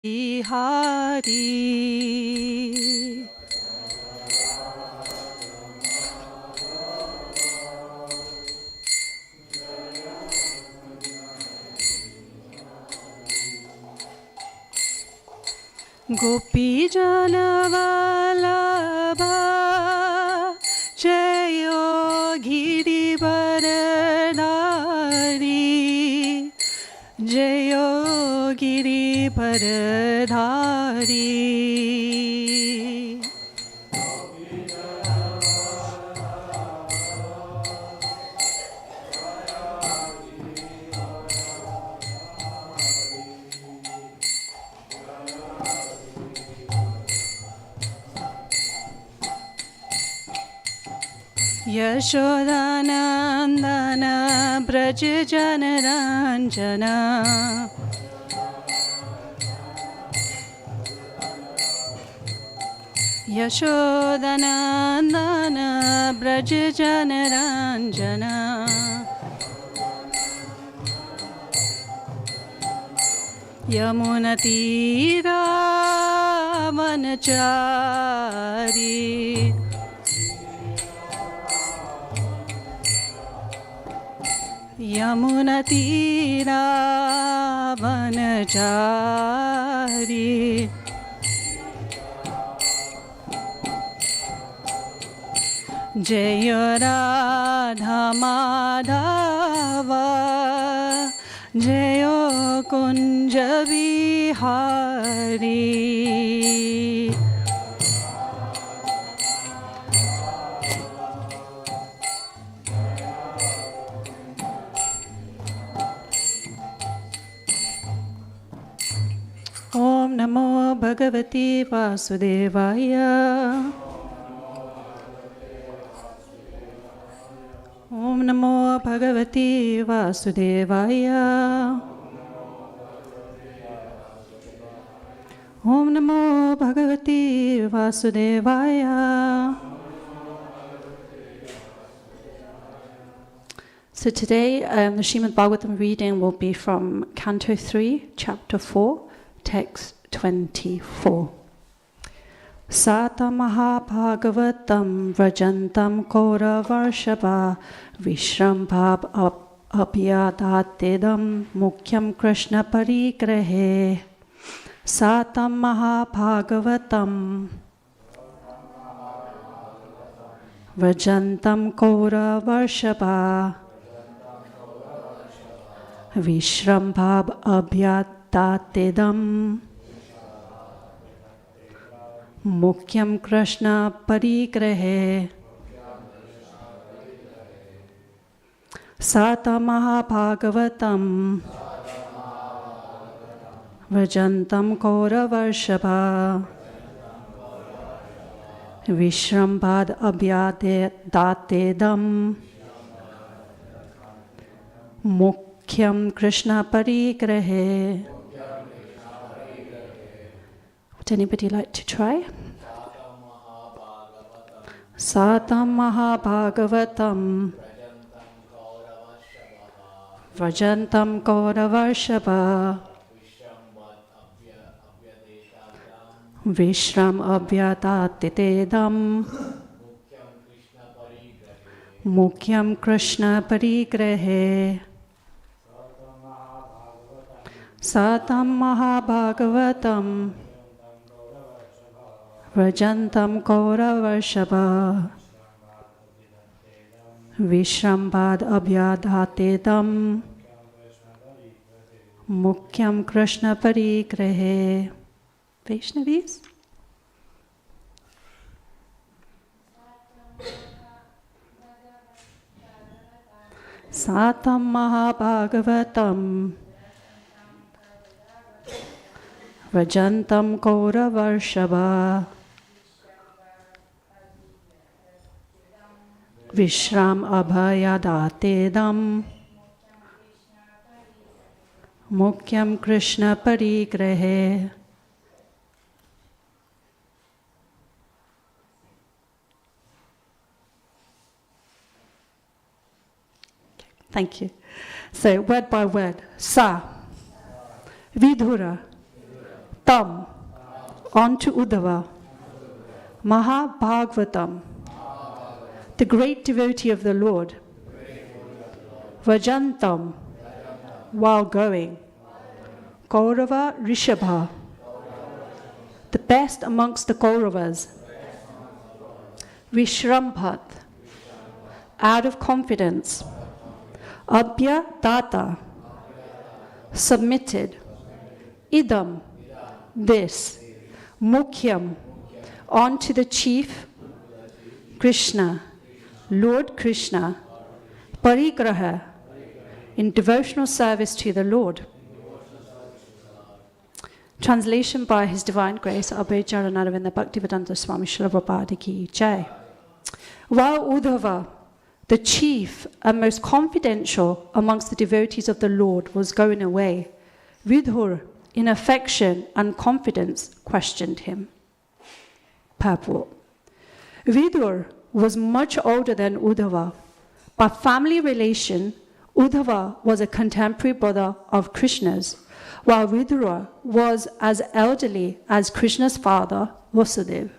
Hari. Gopi Jana Vallabha Jayo Giri Varadhari Jayo Giri Varadhari. Yashodanandana Braja Janaranjana Yashodanandana Braja Janaranjana Yamunatira Vanachari Yamunatira Vanachari Jaya Radha Madhava Jaya Kunja Vihari. Om Namo Bhagavate Vasudevaya. Om Namo Bhagavate Vasudevaya. Om Namo Bhagavate Vasudevaya. So today the Srimad Bhagavatam reading will be from Canto 3, Chapter 4, Text 24. Sata Mahabhagavatam Vrajantam Kauravarshava Vishrambhab Abhyadatedam Mukyam Krishna Parigrahe. Sata Mahabhagavatam Vrajantam Kauravarshava Vishrambhab Abhyadatedam Mukyam Krishna Parigrahe. Sata Mahabhagavatam Vrajantam Kauravarshava Vishrambhad Abhyadatedam Mukyam Krishna Parigrahe. Would anybody like to try? Satam Mahabhagavatam Vrajantam Kauravarshava Vishram Abhyadatedam Mukyam Krishna Parigrahe. Satam Mahabhagavatam Vrajantam Kauravarshava Vishrambhad Abhyadatedam Mukyam Krishna Parigrahe. Vaishnavis? Satam Mahabhagavatam Vrajantam Kauravarshava Vishram Abhyadatedam Mukyam Krishna Parigrahe. Thank you. So word by word. Sa Vidura tam, on to Uddhava, Mahabhagavatam, the great devotee of the Lord, Vajantam, while going, Kaurava Rishabha, the best amongst the Kauravas, Vishramphat, out of confidence, Abhya Data, submitted, Idam, this, Mukhyam, on to the chief, Krishna, Lord Krishna, Parigraha, in devotional service to the Lord. Translation by His Divine Grace, Abhay Charanaravinda Bhaktivedanta Swami Srila Prabhupada Ki Jai. While Uddhava, the chief and most confidential amongst the devotees of the Lord, was going away, Vidhur, in affection and confidence, questioned him. Purport. Vidhur was much older than Uddhava. By family relation, Uddhava was a contemporary brother of Krishna's, while Vidura was as elderly as Krishna's father, Vasudeva.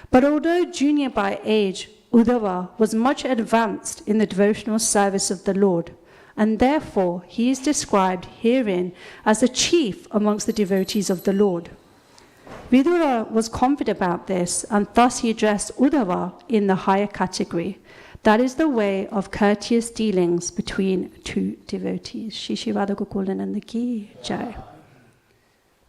But although junior by age, Uddhava was much advanced in the devotional service of the Lord, and therefore he is described herein as the chief amongst the devotees of the Lord. Vidura was confident about this, and thus he addressed Uddhava in the higher category. That is the way of courteous dealings between two devotees. Shri Shri Radha Gokulananda Ki Jai.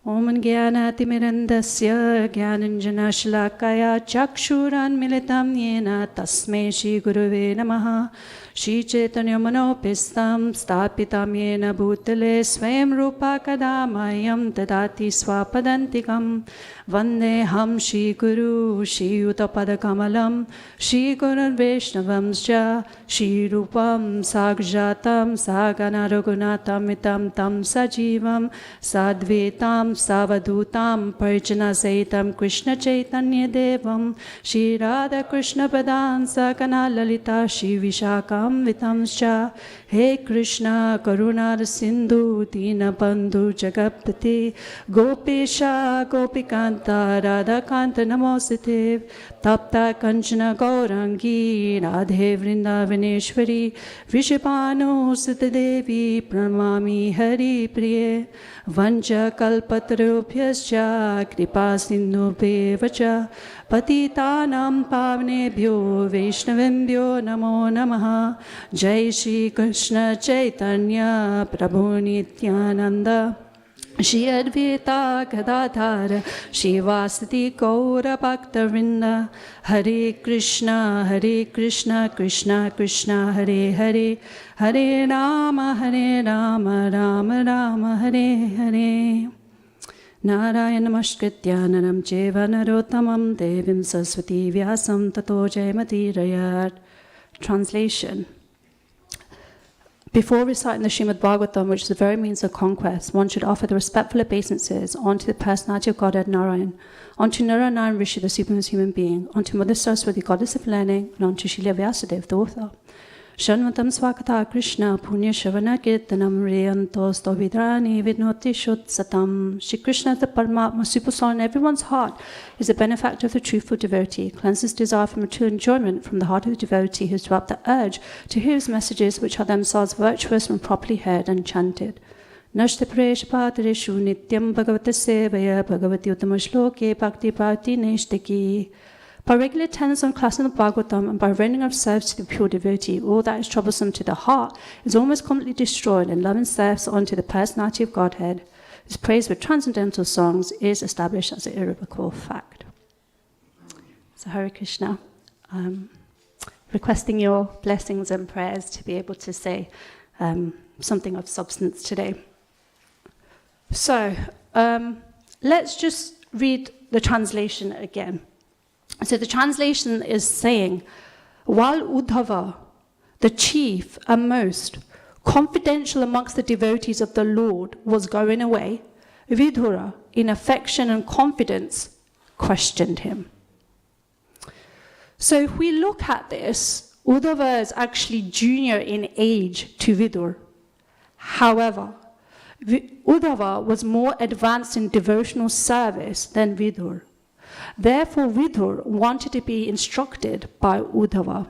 Om Jnanatimirandasya Jnananjana Shalakaya Chakshuran Militam Yena Tasmai Shri Guruve Namaha Shri Chaitanya Manopistam Stapitam Yena Bhutale Swayam Rupa Kadamayam Tadati Swapadantikam Vandeham Shri Guru Shri Utapada Kamalam Shri Guru Vaishnavamscha Shri Rupam Sagjatam Sagana Raghunatam Mitam Tam Sajivam Sadvetam Savadutam Parjana Saitam Krishna Chaitanya Devam Shri Radha Krishna Padan Sakana Lalita Shri Vishakam Vitamscha He Krishna Karuna Sindhu Dina Bandhu Jagapati Gopesha Gopikanta Radha Kanta Namosite Tapta Kanchana Gaurangi Radhe Vrindavaneshwari Vishapano Sita Devi Pranamami Hari Priye Vanja Kalpatarubhyascha Kripa Sindhubhe Vacha Patitanam Pavnebhyo Vaishnavembhyo Namo Namaha Jai Shri Krishna Chaitanya Prabhu Nityananda Shri Advaita Gadadhara Shivasati Gaura Bhaktavinda Hare Krishna Krishna Krishna Hare Hare Hare Rama Rama Rama Hare Hare Narayana Namaskritya Naram Cheva Narottamam Devim Saraswati Vyasam Tato Jayamati Rayat. Translation. Before reciting the Srimad Bhagavatam, which is the very means of conquest, one should offer the respectful obeisances onto the personality of Godhead Narayan, onto Narayan Rishi, the supremest human being, onto Mother Saraswati, goddess of learning, and onto Srila Vyasadeva, the author. Shanvatam Swakata Krishna Punya Shavana Kirtanam Riyantos Tovidrani Vidnoti Shut Satam. Shri Krishna, the Paramatma, super soul in everyone's heart, is the benefactor of the truthful devotee, cleanses desire for material enjoyment from the heart of the devotee who has developed the urge to hear his messages, which are themselves virtuous when properly heard and chanted. Nashta Presh Patarishu Nityam Bhagavata Sevaya Bhagavati Uttama Shloke Bhakti Bhakti Neshtaki. By regular attendance on class in the Bhagavatam and by rendering of service to the pure devotee, all that is troublesome to the heart is almost completely destroyed, and love and service onto the personality of Godhead, whose praise with transcendental songs is established as an irrevocable fact. So Hare Krishna. Requesting your blessings and prayers to be able to say something of substance today. So let's just read the translation again. So the translation is saying, while Uddhava, the chief and most confidential amongst the devotees of the Lord, was going away, Vidura, in affection and confidence, questioned him. So if we look at this, Uddhava is actually junior in age to Vidur. However, Uddhava was more advanced in devotional service than Vidur. Therefore, Vidur wanted to be instructed by Uddhava.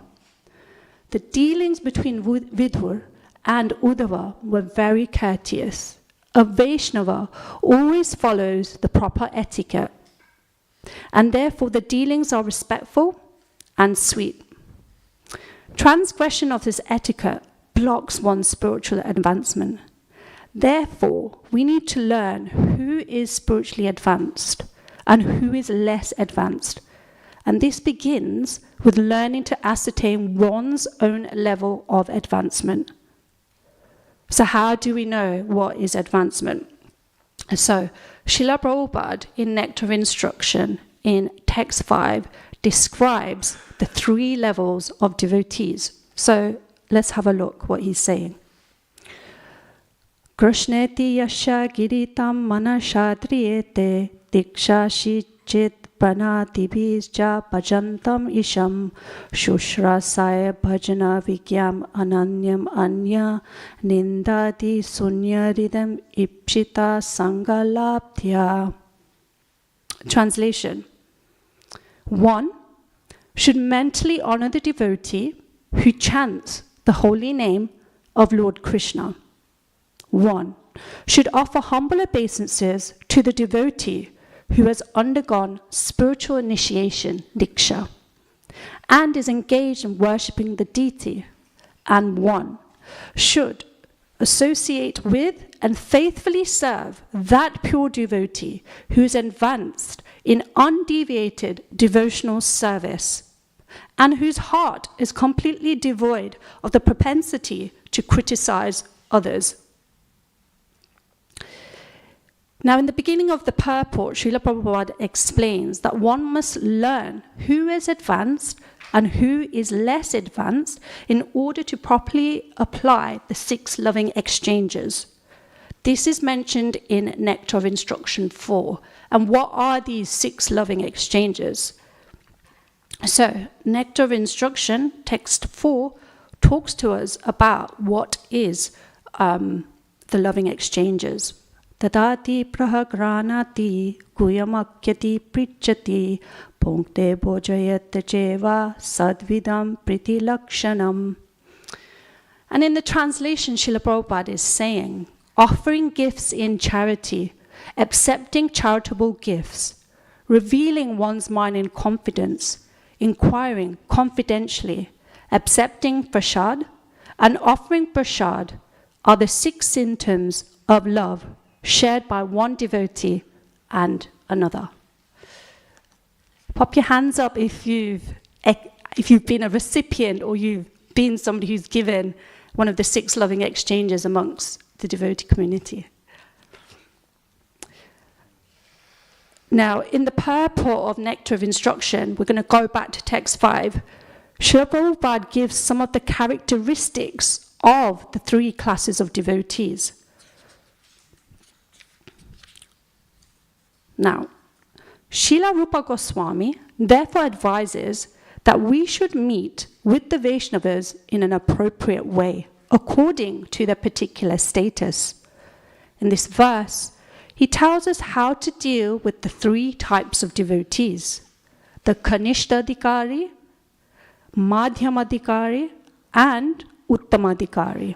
The dealings between Vidur and Uddhava were very courteous. A Vaishnava always follows the proper etiquette, and therefore the dealings are respectful and sweet. Transgression of this etiquette blocks one's spiritual advancement. Therefore, we need to learn who is spiritually advanced and who is less advanced. And this begins with learning to ascertain one's own level of advancement. So how do we know what is advancement? So, Srila Prabhupada in Nectar of Instruction in text 5 describes the 3 levels of devotees. So, let's have a look what he's saying. Krishneti yasha giritam manashadriyete diksha chit pranatibhija bhajantam isham shushrasaya bhajana vigyam ananyam anya nindati sunyaridam ipshita sangalabdhya. Translation. 1. Should mentally honor the devotee who chants the holy name of Lord Krishna. 1. Should offer humble obeisances to the devotee who has undergone spiritual initiation, diksha, and is engaged in worshipping the deity. And 1. Should associate with and faithfully serve that pure devotee who is advanced in undeviated devotional service and whose heart is completely devoid of the propensity to criticize others. Now, in the beginning of the purport, Srila Prabhupada explains that one must learn who is advanced and who is less advanced in order to properly apply the 6 loving exchanges. This is mentioned in Nectar of Instruction 4. And what are these 6 loving exchanges? So, Nectar of Instruction, text 4, talks to us about what is the loving exchanges. Tadati prahagranati guyamakyati prichati punkte bojayat cheva sadvidam priti lakshanam. And in the translation, Srila Prabhupada is saying, offering gifts in charity, accepting charitable gifts, revealing one's mind in confidence, inquiring confidentially, accepting prasad, and offering prasad are the 6 symptoms of love shared by one devotee and another. Pop your hands up if you've been a recipient or you've been somebody who's given one of the 6 loving exchanges amongst the devotee community. Now, in the purport of Nectar of Instruction, we're going to go back to text 5. Srila Prabhupada gives some of the characteristics of the 3 classes of devotees. Now, Srila Rupa Goswami therefore advises that we should meet with the Vaishnavas in an appropriate way, according to their particular status. In this verse, he tells us how to deal with the 3 types of devotees: the Kanishtadikari, Madhyamadikari, and Uttamadikari.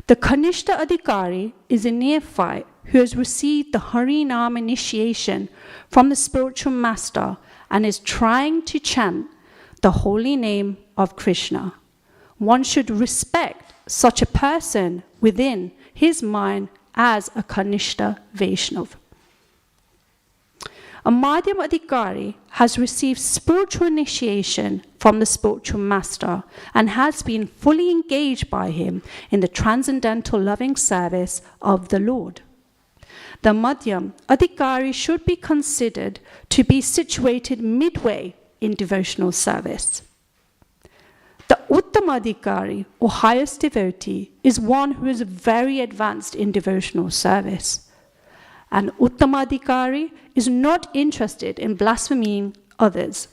The Kanishta Adhikari is a neophyte who has received the Harinam initiation from the spiritual master and is trying to chant the holy name of Krishna. One should respect such a person within his mind as a Kanishta Vaishnav. A Madhyam Adhikari has received spiritual initiation from the spiritual master and has been fully engaged by him in the transcendental loving service of the Lord. The Madhyam Adhikari should be considered to be situated midway in devotional service. The Uttamadikari, or highest devotee, is one who is very advanced in devotional service. An Uttamadikari is not interested in blaspheming others.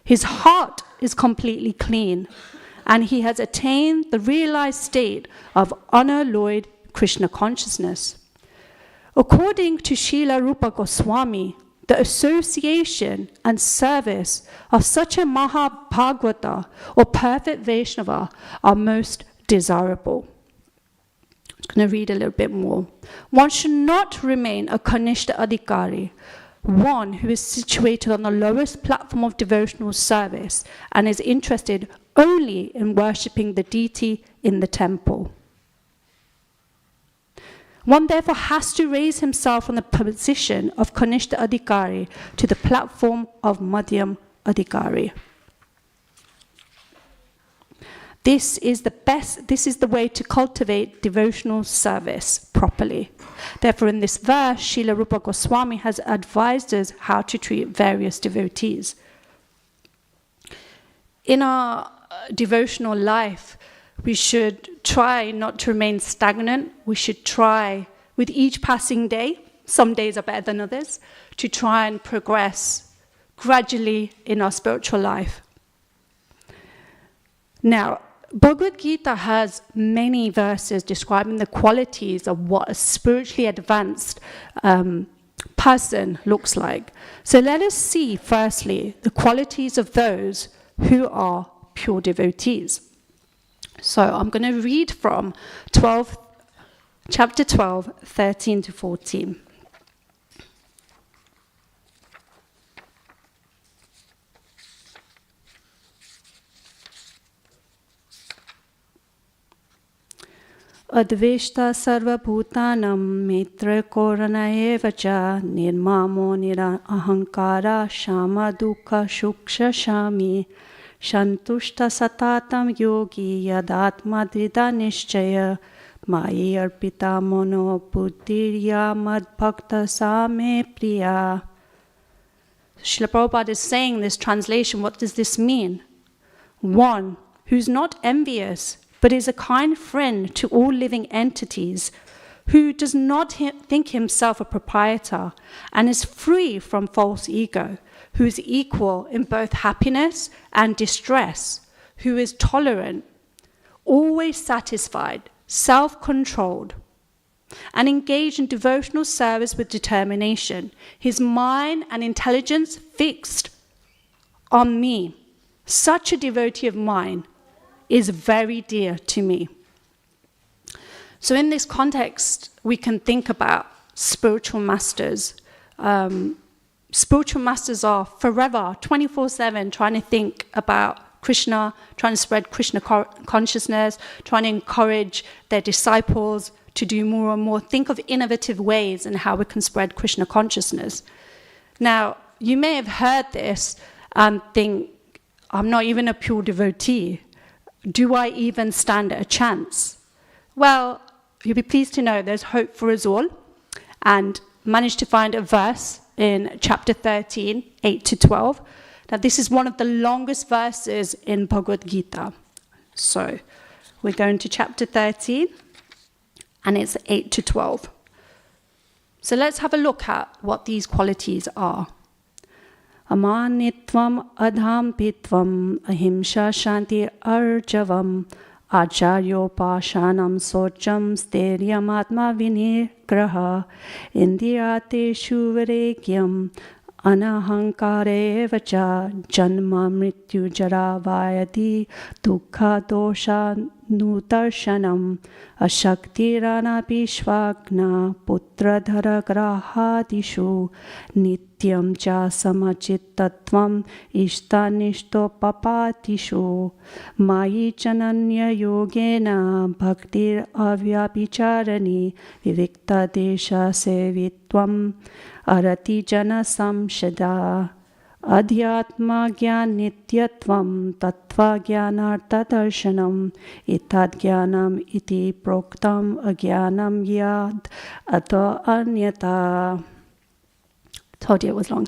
His heart is completely clean, and he has attained the realized state of unalloyed Krishna consciousness. According to Srila Rupa Goswami, the association and service of such a Mahabhagavata or perfect Vaishnava are most desirable. I'm going to read a little bit more. One should not remain a Kanishta Adhikari, one who is situated on the lowest platform of devotional service and is interested only in worshipping the deity in the temple. One therefore has to raise himself from the position of Kanishta Adhikari to the platform of Madhyam Adhikari. This is the way to cultivate devotional service properly. Therefore, in this verse, Srila Rupa Goswami has advised us how to treat various devotees. In our devotional life, we should try not to remain stagnant. We should try, with each passing day, some days are better than others, to try and progress gradually in our spiritual life. Now, Bhagavad Gita has many verses describing the qualities of what a spiritually advanced person looks like. So let us see, firstly, the qualities of those who are pure devotees. So I'm going to read from chapter 12, 13 to 14. Adveshta sarva bhutanam mitra korana eva cha nirmamo nira ahankara shama dukkha shuksha shami shantushta satatam yogi yadatma dvida nishchaya mai arpita mono buddhirya madbhakta same priya. Srila Prabhupada is saying this translation. What does this mean? One who's not envious, but is a kind friend to all living entities, who does not think himself a proprietor and is free from false ego, who is equal in both happiness and distress, who is tolerant, always satisfied, self-controlled, and engaged in devotional service with determination, his mind and intelligence fixed on me. Such a devotee of mine is very dear to me. So in this context, we can think about spiritual masters. Spiritual masters are forever, 24/7, trying to think about Krishna, trying to spread Krishna consciousness, trying to encourage their disciples to do more and more. Think of innovative ways in how we can spread Krishna consciousness. Now, you may have heard this and think, I'm not even a pure devotee. Do I even stand a chance? Well, you'll be pleased to know there's hope for us all, and managed to find a verse in chapter 13, 8 to 12. Now, this is one of the longest verses in Bhagavad Gita. So, we're going to chapter 13, and it's 8 to 12. So let's have a look at what these qualities are. Amanitvam adhampitvam ahimsa shanti arjavam acharyopasanam socham steryam atma vinigraha indiyate shuvarekyam anahankare vacha janma mrityu jara vayati dukkha dosha nudarshanam ashaktirana pishvagna putradhara grahadishu nityam cha samachitatvam ishtanishto papatishu mayi chananya yogena bhaktir avyabhicharani vivikta desha sevitvam arati jana samshada adhyatma gyan nityatvam tattva gyanartha darshanam itad gyanam iti proktam agyanam yad atha anyata. Told you it was long.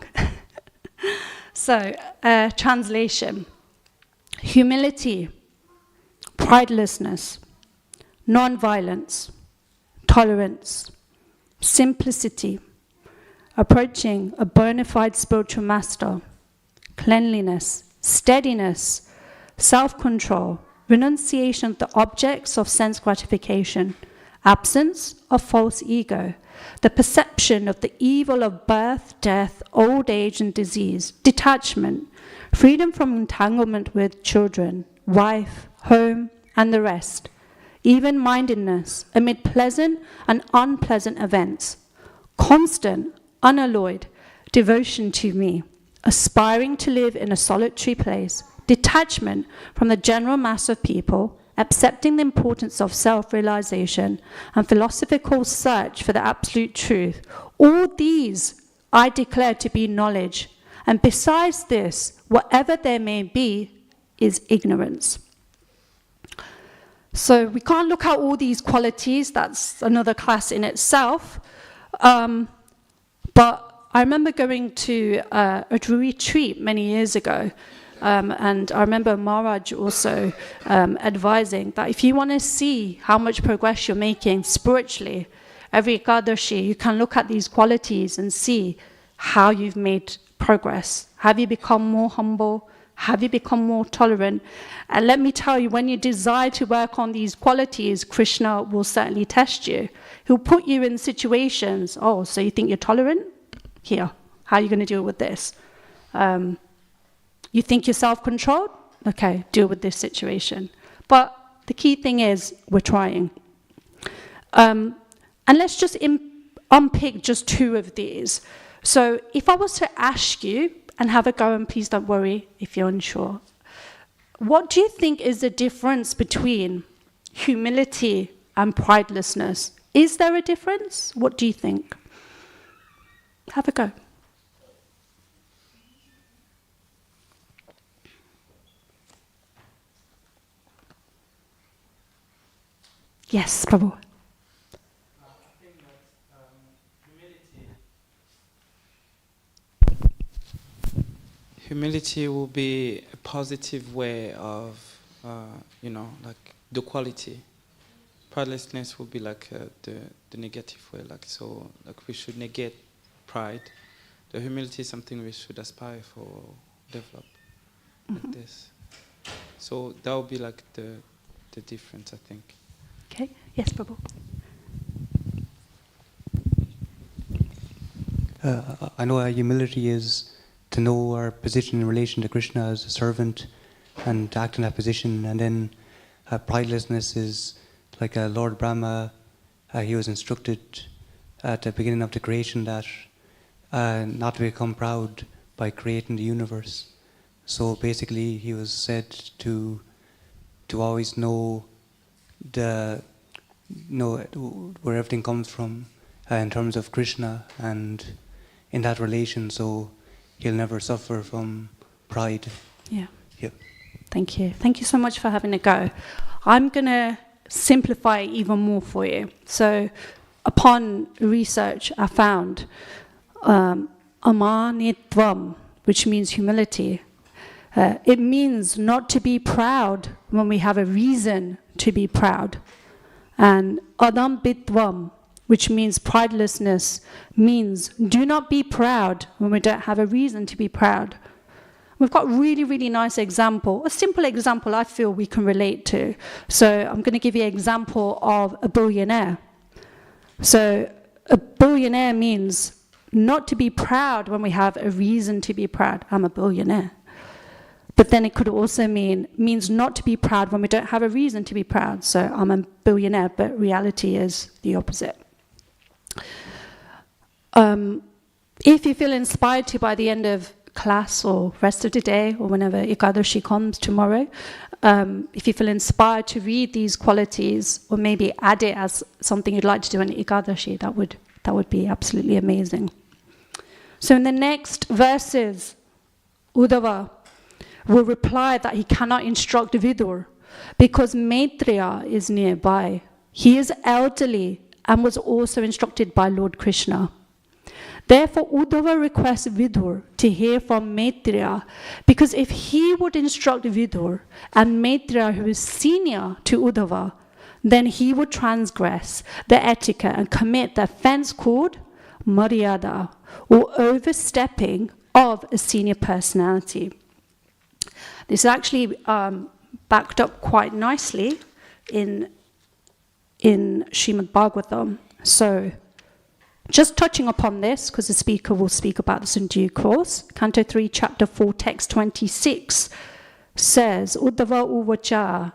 So, translation. Humility, pridelessness, non-violence, tolerance, simplicity, approaching a bona fide spiritual master, cleanliness, steadiness, self-control, renunciation of the objects of sense gratification, absence of false ego, the perception of the evil of birth, death, old age and disease, detachment, freedom from entanglement with children, wife, home, and the rest, even-mindedness amid pleasant and unpleasant events, constant, unalloyed devotion to me, aspiring to live in a solitary place, detachment from the general mass of people, accepting the importance of self-realization and philosophical search for the absolute truth. All these I declare to be knowledge, and besides this, whatever there may be, is ignorance. So we can't look at all these qualities, that's another class in itself. But I remember going to a retreat many years ago, and I remember Maharaj also advising that if you want to see how much progress you're making spiritually, every Ekadashi, you can look at these qualities and see how you've made progress. Have you become more humble? Have you become more tolerant? And let me tell you, when you desire to work on these qualities, Krishna will certainly test you. He'll put you in situations, oh, so you think you're tolerant? Here, how are you going to deal with this? You think you're self-controlled? Okay, deal with this situation. But the key thing is, we're trying. And let's just unpick just two of these. So if I was to ask you, and have a go, and please don't worry if you're unsure, what do you think is the difference between humility and pridelessness? Is there a difference? What do you think? Have a go. Yes, Prabhu. Humility will be a positive way of, like the quality. Pridelessness will be like the negative way, like we should negate pride. The humility is something we should aspire for, develop, like this. So that will be like the difference, I think. Okay, yes, Prabhu. I know humility is to know our position in relation to Krishna as a servant and to act in that position. And then pridelessness is like Lord Brahma, he was instructed at the beginning of the creation that not to become proud by creating the universe. So basically he was said to always know where everything comes from in terms of Krishna and in that relation, so he'll never suffer from pride. Yeah. Yeah. Thank you. Thank you so much for having a go. I'm going to simplify it even more for you. So upon research, I found amanitvam, which means humility. It means not to be proud when we have a reason to be proud. And adambitvam, which means pridelessness, means do not be proud when we don't have a reason to be proud. We've got a really, really nice example, a simple example I feel we can relate to. So I'm going to give you an example of a billionaire. So a billionaire means not to be proud when we have a reason to be proud. I'm a billionaire. But then it could also means not to be proud when we don't have a reason to be proud. So I'm a billionaire, but reality is the opposite. If you feel inspired to by the end of class or rest of the day or whenever Ekadashi comes tomorrow, if you feel inspired to read these qualities or maybe add it as something you'd like to do on Ekadashi, that would be absolutely amazing. So in the next verses, Uddhava will reply that he cannot instruct Vidur because Maitreya is nearby. He is elderly and was also instructed by Lord Krishna. Therefore, Uddhava requests Vidur to hear from Maitreya, because if he would instruct Vidur and Maitreya, who is senior to Uddhava, then he would transgress the etiquette and commit the offense called Maryada, or overstepping of a senior personality. This is actually backed up quite nicely in in Srimad Bhagavatam. So, just touching upon this, because the speaker will speak about this in due course, Canto 3, Chapter 4, Text 26 says, Uddhava uvacha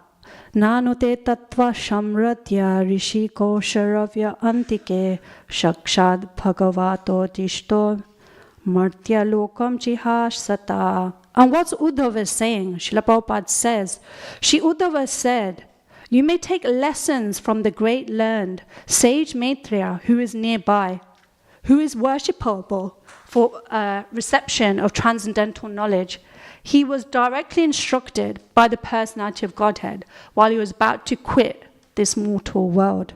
nanote tattva shamradya rishi kosharavya antike shakshad bhagavato dishto martya lokam jihash sata. And what's Uddhava saying? Srila Prabhupada says, Shri Uddhava said, you may take lessons from the great learned sage Maitreya who is nearby, who is worshipable for reception of transcendental knowledge. He was directly instructed by the personality of Godhead while he was about to quit this mortal world.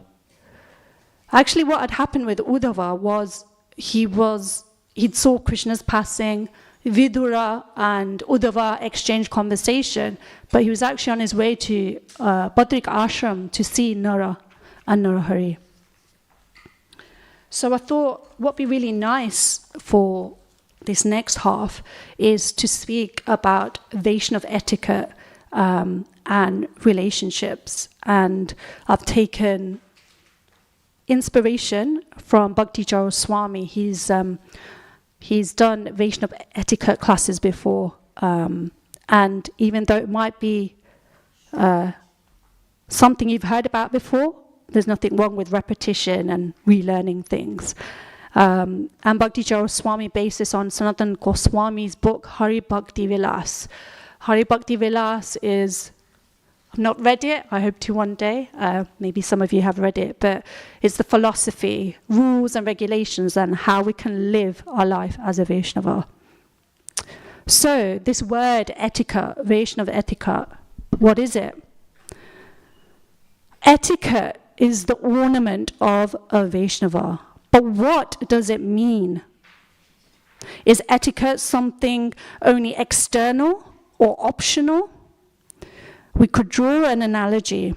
Actually, what had happened with Uddhava was he'd saw Krishna's passing, Vidura and Uddhava exchanged conversation, but he was actually on his way to Badrik Ashram to see Nara and Narahari. So I thought what would be really nice for this next half is to speak about Vaishnava etiquette and relationships. And I've taken inspiration from Bhakti Jaro Swami. He's done Vaishnava etiquette classes before, and even though it might be something you've heard about before, there's nothing wrong with repetition and relearning things. And Bhakti Jaro Swami based this on Sanatan Goswami's book, Hari Bhakti Vilas. Hari Bhakti Vilas is, I've not read it, I hope to one day, maybe some of you have read it, but it's the philosophy, rules and regulations and how we can live our life as a Vaishnava. So this word etiquette, Vaishnava etiquette, what is it? Etiquette is the ornament of a Vaishnava. But what does it mean? Is etiquette something only external or optional? We could draw an analogy.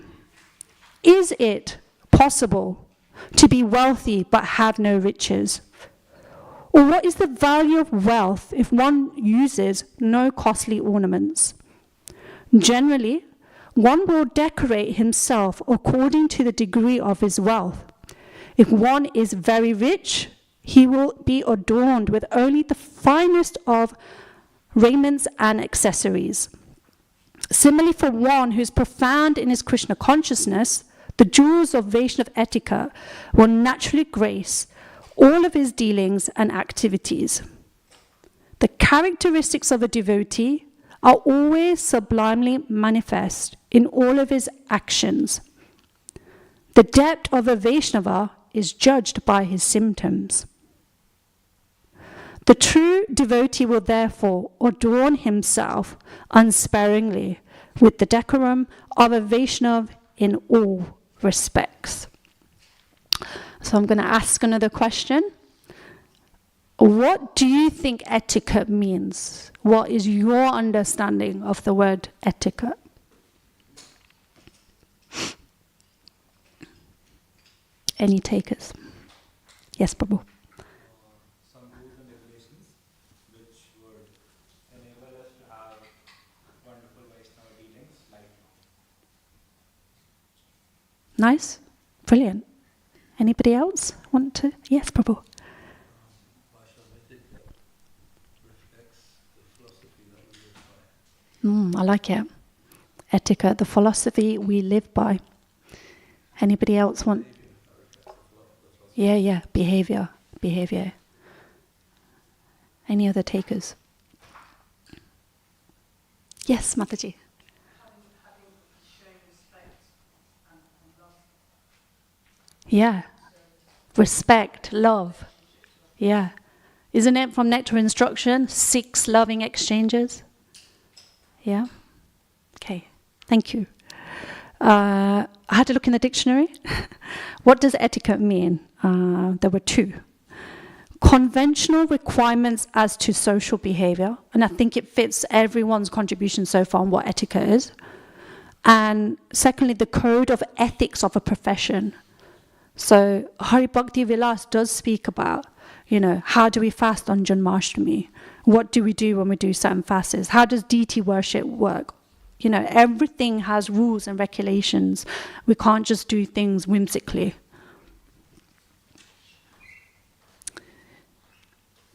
Is it possible to be wealthy but have no riches? Or what is the value of wealth if one uses no costly ornaments? Generally, one will decorate himself according to the degree of his wealth. If one is very rich, he will be adorned with only the finest of raiments and accessories. Similarly, for one who is profound in his Krishna consciousness, the jewels of Vaishnava etiquette will naturally grace all of his dealings and activities. The characteristics of a devotee are always sublimely manifest in all of his actions. The depth of a Vaishnava is judged by his symptoms. The true devotee will therefore adorn himself unsparingly with the decorum of a Vaishnava in all respects. So I'm going to ask another question. What do you think etiquette means? What is your understanding of the word etiquette? Any takers? Yes, Prabhu. Some rules and regulations which would enable us to have wonderful Vaishnava dealings like. Nice. Brilliant. Anybody else want to? Yes, Prabhu. Reflects the philosophy that we live by. I like it. Etiquette, the philosophy we live by. Anybody else want? Yeah, behavior. Any other takers? Yes, Mataji. Yeah, respect, love. Yeah. Isn't it from Nectar Instruction? 6 loving exchanges. Yeah. Okay. Thank you. I had to look in the dictionary. What does etiquette mean? There were 2. Conventional requirements as to social behavior, and I think it fits everyone's contribution so far on what etiquette is. And secondly, the code of ethics of a profession. So Hari Bhakti Vilas does speak about, how do we fast on Janmashtami? What do we do when we do certain fasts? How does deity worship work? You know, everything has rules and regulations. We can't just do things whimsically.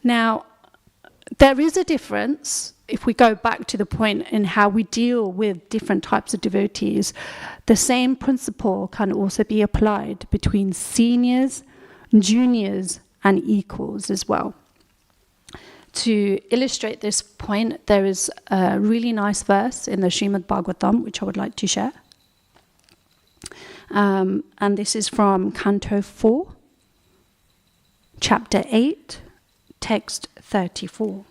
Now, there is a difference, if we go back to the point in how we deal with different types of devotees. The same principle can also be applied between seniors, juniors, and equals as well. To illustrate this point, there is a really nice verse in the Srimad Bhagavatam, which I would like to share. And this is from Canto 4, Chapter 8, Text 34.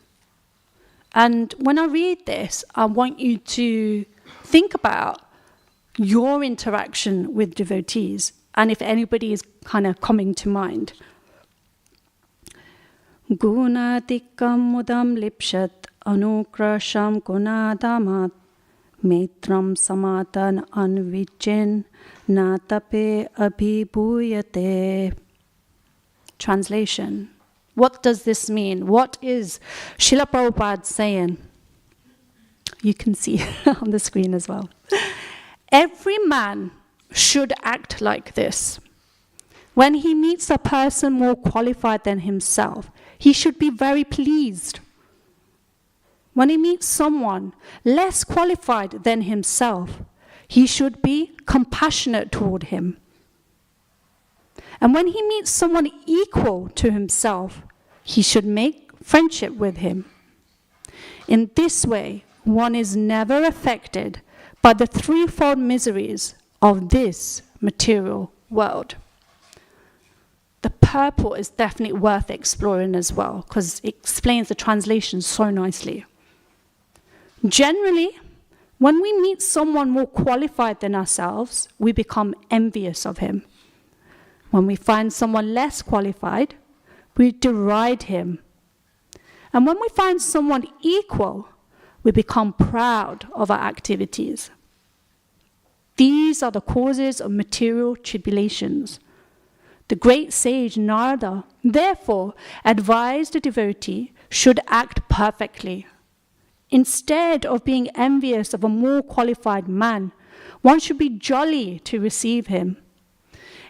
And when I read this, I want you to think about your interaction with devotees, and if anybody is kind of coming to mind. Gunatikam mudam lipshat anukrasham gunadamat metram samatan anvichin natape abhibhuyate. Translation. What does this mean? What is Srila Prabhupada saying? You can see on the screen as well. Every man should act like this. When he meets a person more qualified than himself, he should be very pleased. When he meets someone less qualified than himself, he should be compassionate toward him. And when he meets someone equal to himself, he should make friendship with him. In this way, one is never affected by the threefold miseries of this material world. The purport is definitely worth exploring as well, because it explains the translation so nicely. Generally, when we meet someone more qualified than ourselves, we become envious of him. When we find someone less qualified, we deride him. And when we find someone equal, we become proud of our activities. These are the causes of material tribulations. The great sage Narada, therefore, advised the devotee should act perfectly. Instead of being envious of a more qualified man, one should be jolly to receive him.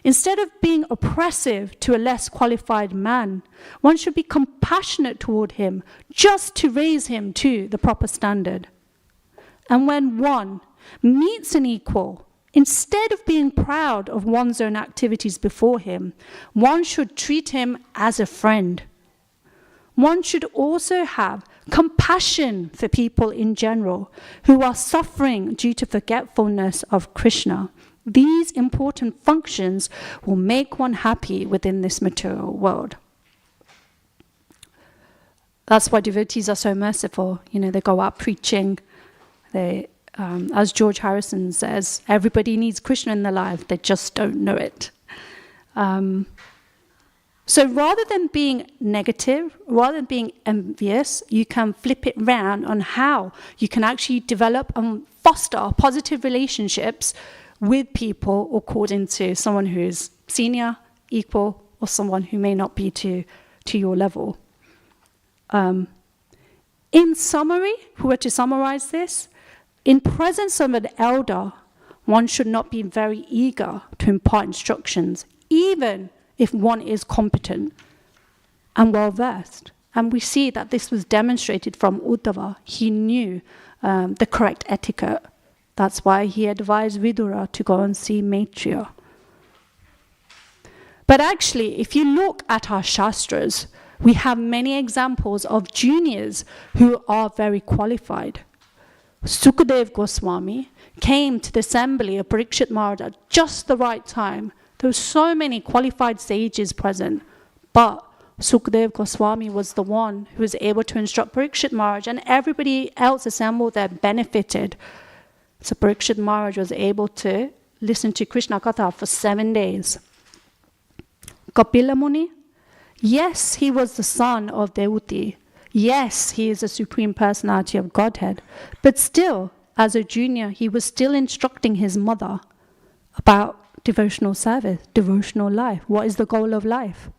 Instead of being oppressive to a less qualified man, one should be compassionate toward him just to raise him to the proper standard. And when one meets an equal, instead of being proud of one's own activities before him, one should treat him as a friend. One should also have compassion for people in general who are suffering due to forgetfulness of Krishna. These important functions will make one happy within this material world. That's why devotees are so merciful. You know, they go out preaching. They, as George Harrison says, everybody needs Krishna in their life. They just don't know it. So rather than being negative, rather than being envious, you can flip it around on how you can actually develop and foster positive relationships with people according to someone who's senior, equal, or someone who may not be to your level. In summary, if we were to summarize this, in presence of an elder, one should not be very eager to impart instructions, even if one is competent and well-versed. And we see that this was demonstrated from Uddhava. He knew the correct etiquette. That's why he advised Vidura to go and see Maitreya. But actually, if you look at our Shastras, we have many examples of juniors who are very qualified. Sukadev Goswami came to the assembly of Parikshit Maharaj at just the right time. There were so many qualified sages present, but Sukadev Goswami was the one who was able to instruct Parikshit Maharaj, and everybody else assembled there benefited. So Parikshit Maharaj was able to listen to Krishna Katha for 7 days. Kapila Muni, yes, he was the son of Devuti. Yes, he is a supreme personality of Godhead. But still, as a junior, he was still instructing his mother about devotional service, devotional life. What is the goal of life?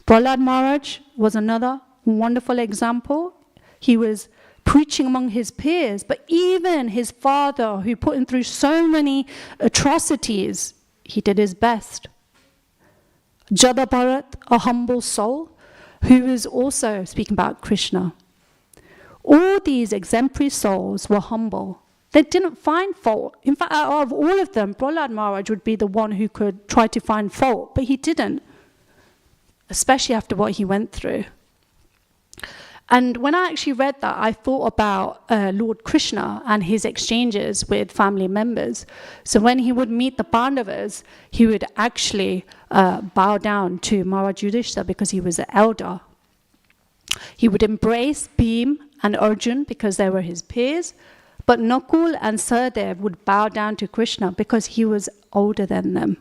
Prahlad Maharaj was another wonderful example. He was preaching among his peers. But even his father, who put him through so many atrocities, he did his best. Jada Bharat, a humble soul, who is also speaking about Krishna. All these exemplary souls were humble. They didn't find fault. In fact, out of all of them, Prahlad Maharaj would be the one who could try to find fault, but he didn't, especially after what he went through. And when I actually read that, I thought about Lord Krishna and his exchanges with family members. So when he would meet the Pandavas, he would actually bow down to Maharaj Yudhishthira because he was the elder. He would embrace Bhim and Arjun because they were his peers, but Nakul and Sahadev would bow down to Krishna because he was older than them.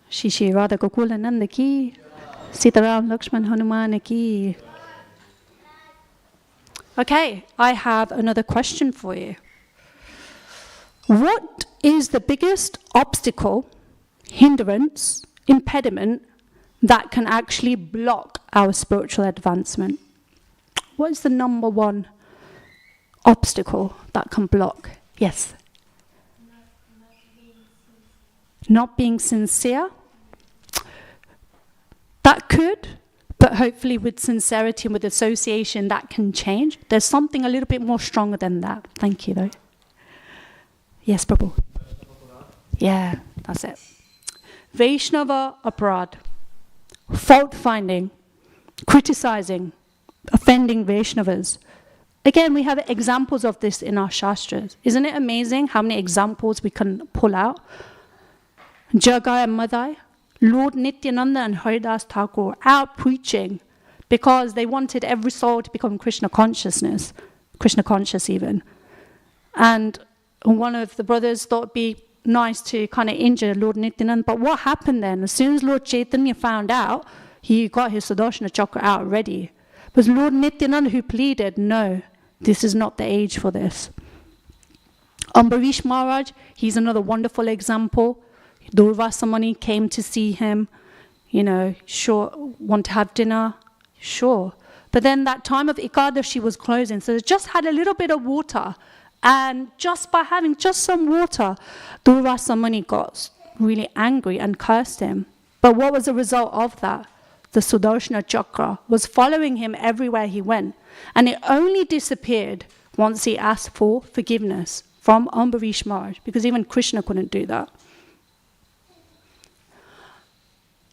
Shri Shri Radha Gokula Nanda ki, Sitaram Lakshman Hanuman ki. Okay, I have another question for you. What is the biggest obstacle, hindrance, impediment that can actually block our spiritual advancement? What is the number one obstacle that can block? Yes? Not being sincere. That could, but hopefully with sincerity and with association, that can change. There's something a little bit more stronger than that. Thank you, though. Yes, Prabhu. Yeah, that's it. Vaishnava Aparad. Fault-finding, criticizing, offending Vaishnavas. Again, we have examples of this in our Shastras. Isn't it amazing how many examples we can pull out? Jagai and Madai, Lord Nityananda and Haridas Thakur out preaching because they wanted every soul to become Krishna consciousness, Krishna conscious even. And one of the brothers thought it'd be nice to kind of injure Lord Nityananda. But what happened then? As soon as Lord Chaitanya found out, he got his Sudarshana Chakra out already. It was Lord Nityananda who pleaded, no, this is not the age for this. Ambarish Maharaj, he's another wonderful example. Durvasa Muni came to see him, sure, want to have dinner, sure. But then that time of Ekadashi was closing, so they just had a little bit of water. And just by having just some water, Durvasa Muni got really angry and cursed him. But what was the result of that? The Sudarshana Chakra was following him everywhere he went. And it only disappeared once he asked for forgiveness from Ambarish Maharaj, because even Krishna couldn't do that.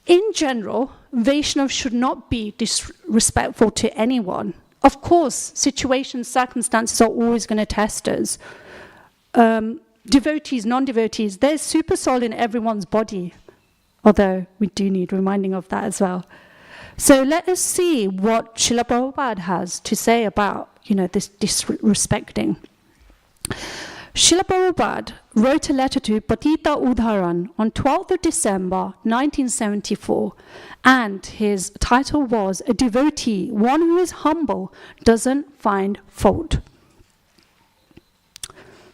In general, Vaishnavas should not be disrespectful to anyone. Of course, situations, circumstances are always going to test us. Devotees, non-devotees, there's super soul in everyone's body, although we do need reminding of that as well. So let us see what Srila Prabhupada has to say about, this disrespecting. Srila Prabhupada wrote a letter to Patita Udharan on 12th of December 1974, and his title was, A Devotee, One Who is Humble, Doesn't Find Fault.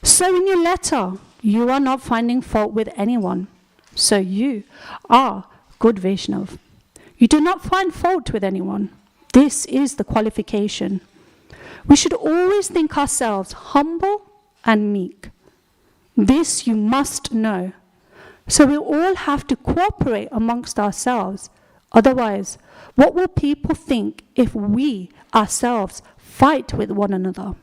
So in your letter, you are not finding fault with anyone. So you are good Vaishnav. You do not find fault with anyone. This is the qualification. We should always think ourselves humble and meek. This you must know. So we all have to cooperate amongst ourselves. Otherwise, what will people think if we ourselves fight with one another?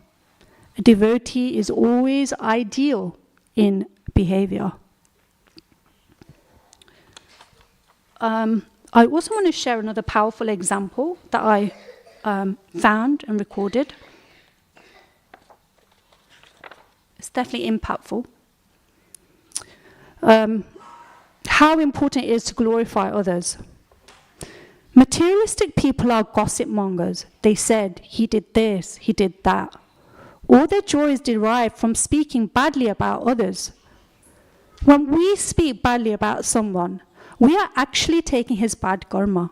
A devotee is always ideal in behavior. I also want to share another powerful example that I found and recorded. It's definitely impactful. How important it is to glorify others. Materialistic people are gossip mongers. They said, he did this, he did that. All their joy is derived from speaking badly about others. When we speak badly about someone, we are actually taking his bad karma.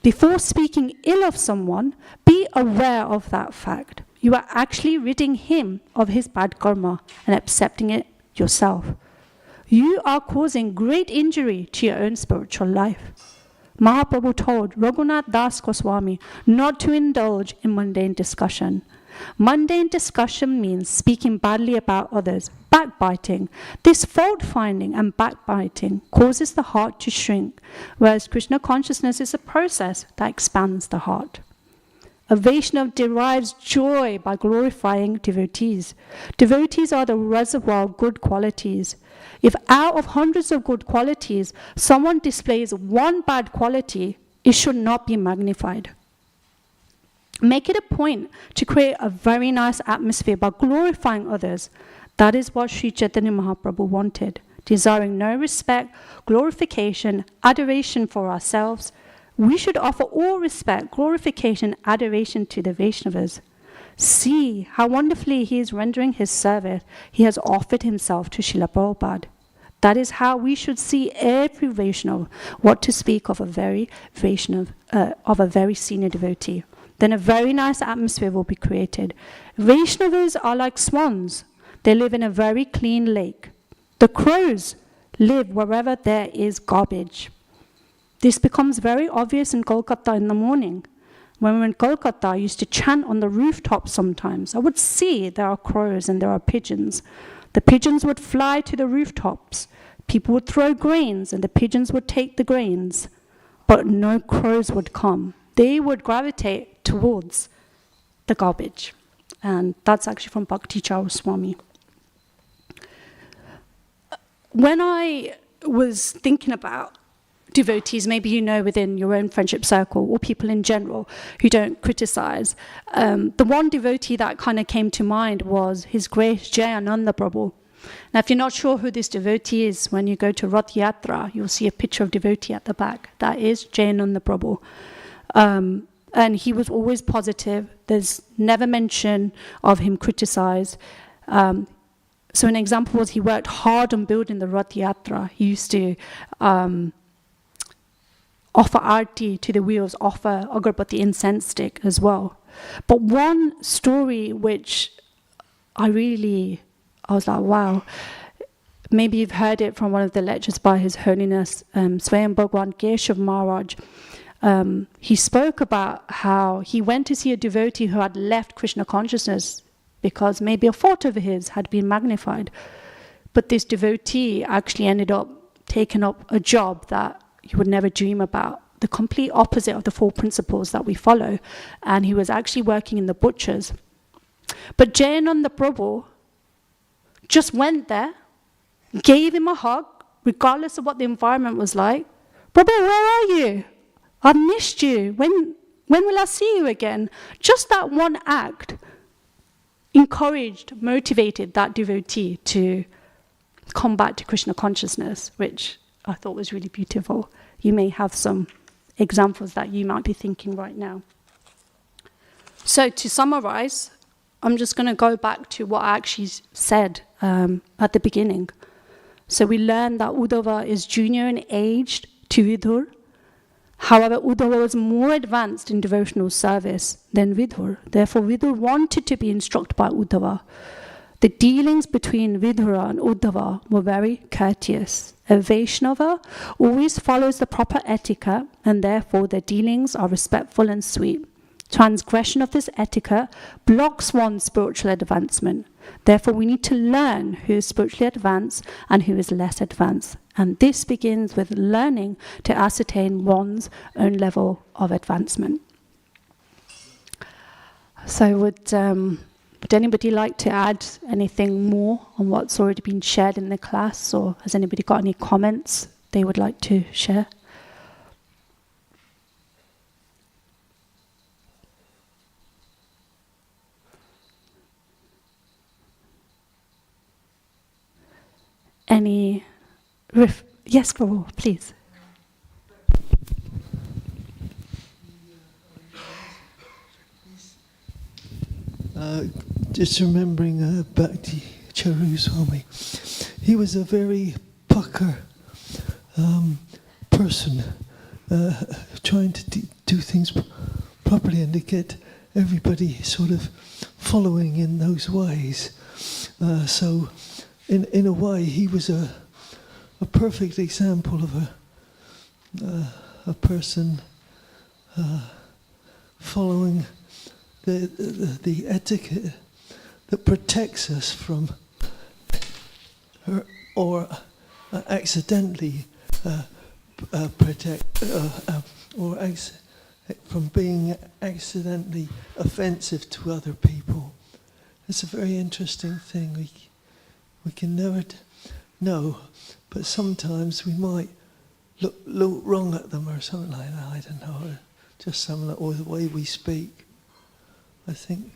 Before speaking ill of someone, be aware of that fact. You are actually ridding him of his bad karma and accepting it yourself. You are causing great injury to your own spiritual life. Mahaprabhu told Raghunath Das Goswami not to indulge in mundane discussion. Mundane discussion means speaking badly about others, backbiting. This fault-finding and backbiting causes the heart to shrink, whereas Krishna consciousness is a process that expands the heart. A Vaishnava derives joy by glorifying devotees. Devotees are the reservoir of good qualities. If out of hundreds of good qualities, someone displays one bad quality, it should not be magnified. Make it a point to create a very nice atmosphere by glorifying others. That is what Sri Chaitanya Mahaprabhu wanted, desiring no respect, glorification, adoration for ourselves. We should offer all respect, glorification, adoration to the Vaishnavas. See how wonderfully he is rendering his service. He has offered himself to Srila Prabhupada. That is how we should see every Vaishnava, what to speak of a very Vaishnava, of a very senior devotee. Then a very nice atmosphere will be created. Vaishnavas are like swans. They live in a very clean lake. The crows live wherever there is garbage. This becomes very obvious in Kolkata in the morning. When we were in Kolkata, I used to chant on the rooftops sometimes. I would see there are crows and there are pigeons. The pigeons would fly to the rooftops. People would throw grains and the pigeons would take the grains. But no crows would come. They would gravitate towards the garbage. And that's actually from Bhakti Chara Swami. When I was thinking about devotees, maybe you know within your own friendship circle or people in general who don't criticize, the one devotee that kind of came to mind was His Grace Jayananda Prabhu. Now, if you're not sure who this devotee is, when you go to Rath Yatra, you'll see a picture of devotee at the back. That is Jayananda Prabhu. And he was always positive. There's never mention of him criticize. So an example was he worked hard on building the Rath Yatra. He used to offer arti to the wheels, offer agarbatti incense stick as well. But one story which I was like, wow. Maybe you've heard it from one of the lectures by His Holiness Swayam Bhagwan Keshav Maharaj. He spoke about how he went to see a devotee who had left Krishna consciousness because maybe a fault of his had been magnified. But this devotee actually ended up taking up a job that you would never dream about, the complete opposite of the 4 principles that we follow. And he was actually working in the butchers. But Jayananda Prabhu just went there, gave him a hug, regardless of what the environment was like. Prabhu, where are you? I've missed you. When will I see you again? Just that one act encouraged, motivated that devotee to come back to Krishna consciousness, which I thought was really beautiful. You may have some examples that you might be thinking right now. So to summarize, I'm just going to go back to what I actually said at the beginning. So we learned that Uddhava is junior in age to Vidhur. However, Uddhava was more advanced in devotional service than Vidhur. Therefore, Vidhur wanted to be instructed by Uddhava. The dealings between Vidhura and Uddhava were very courteous. A Vaishnava always follows the proper etiquette, and therefore their dealings are respectful and sweet. Transgression of this etiquette blocks one's spiritual advancement. Therefore, we need to learn who is spiritually advanced and who is less advanced. And this begins with learning to ascertain one's own level of advancement. So would anybody like to add anything more on what's already been shared in the class, or has anybody got any comments they would like to share? Any? Yes, Prabhu, please. Just remembering Bhakti Charu Swami. He was a very pucker person, trying to do things properly and to get everybody sort of following in those ways. So in a way, he was a perfect example of a person following the etiquette that protects us from or accidentally from being accidentally offensive to other people. It's a very interesting thing. We can never know, but sometimes we might look wrong at them or something like that. I don't know, just something or the way we speak. I think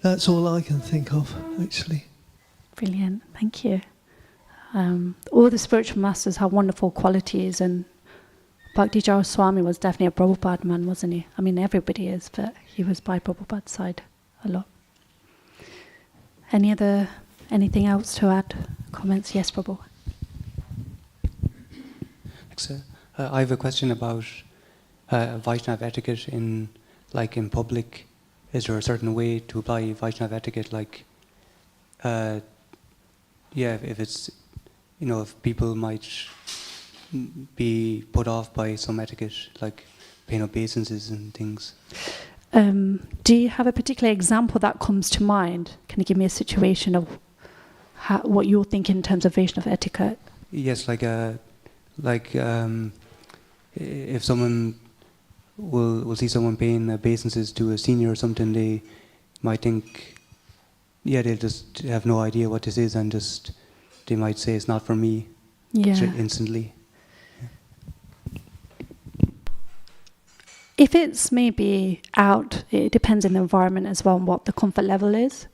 that's all I can think of, actually. Brilliant, thank you. All the spiritual masters have wonderful qualities, and Bhakti Jara Swami was definitely a Prabhupada man, wasn't he? I mean, everybody is, but he was by Prabhupada's side a lot. Anything else to add? Comments? Yes, Prabhu. I have a question about Vaishnava etiquette in public. Is there a certain way to apply Vaishnava etiquette? If it's, if people might be put off by some etiquette, like paying obeisances and things. Do you have a particular example that comes to mind? Can you give me a situation of what you're thinking in terms of Vaishnava etiquette? Yes, if someone will see someone paying obeisances to a senior or something, they might think, they'll just have no idea what this is, and they might say it's not for me instantly. If it's maybe out, it depends on the environment as well and what the comfort level is.